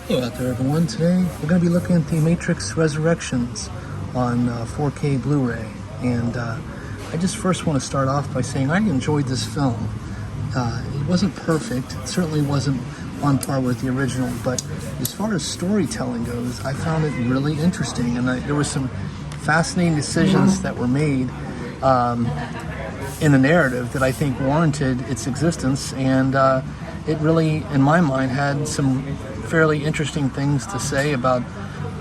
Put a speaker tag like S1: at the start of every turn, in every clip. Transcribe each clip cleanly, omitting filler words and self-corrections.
S1: Hello out there, everyone. Today we're going to be looking at The Matrix Resurrections on 4K Blu-ray, and I just first want to start off by saying I enjoyed this film. It wasn't perfect, it certainly wasn't on par with the original, but as far as storytelling goes, I found it really interesting, and there were some fascinating decisions that were made in the narrative that I think warranted its existence, and it really, in my mind, had some fairly interesting things to say about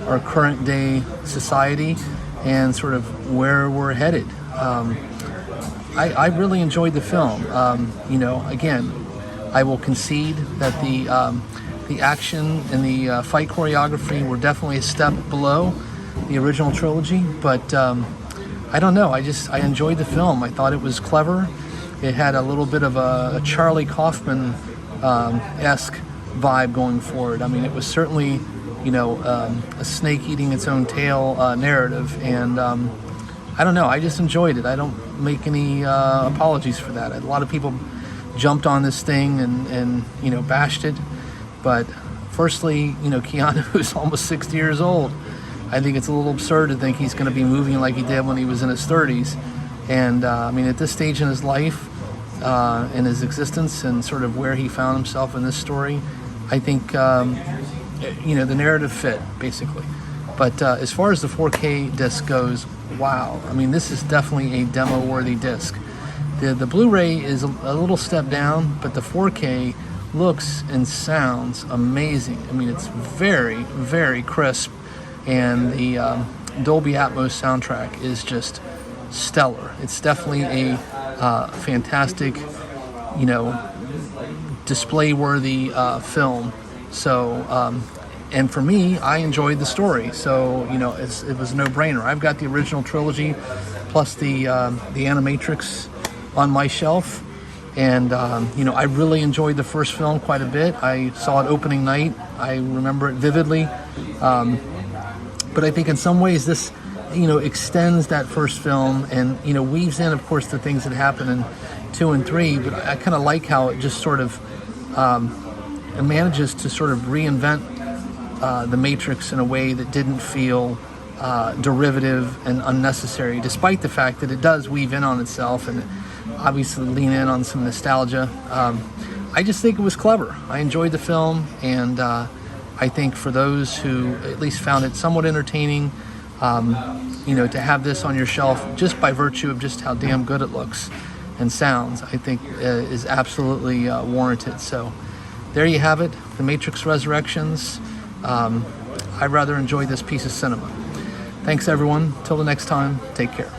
S1: our current day society and sort of where we're headed. I really enjoyed the film. Again, I will concede that the action and the fight choreography were definitely a step below the original trilogy, but I don't know. I enjoyed the film. I thought it was clever. It had a little bit of a Charlie Kaufman-esque vibe going forward. I mean, it was certainly, a snake eating its own tail narrative, and I don't know. I just enjoyed it. I don't make any apologies for that. A lot of people jumped on this thing and bashed it, but firstly, Keanu is almost 60 years old. I think it's a little absurd to think he's going to be moving like he did when he was in his 30s. And at this stage in his life, in his existence, and sort of where he found himself in this story, I think the narrative fit basically. But as far as the 4K disc goes, wow! I mean, this is definitely a demo-worthy disc. The Blu-ray is a little step down, but the 4K looks and sounds amazing. I mean, it's very, very crisp, and the Dolby Atmos soundtrack is just stellar. It's definitely a fantastic, display-worthy film. So, and for me, I enjoyed the story. So, it was a no-brainer. I've got the original trilogy plus the Animatrix on my shelf, and I really enjoyed the first film quite a bit. I saw it opening night. I remember it vividly. But I think in some ways this, extends that first film and, weaves in, of course, the things that happen in 2 and 3. But I kind of like how it just sort of it manages to sort of reinvent the Matrix in a way that didn't feel derivative and unnecessary, despite the fact that it does weave in on itself and obviously lean in on some nostalgia. I just think it was clever. I enjoyed the film, and I think for those who at least found it somewhat entertaining, to have this on your shelf just by virtue of just how damn good it looks and sounds, I think is absolutely warranted. So there you have it, The Matrix Resurrections. I rather enjoyed this piece of cinema. Thanks everyone. Till the next time, take care.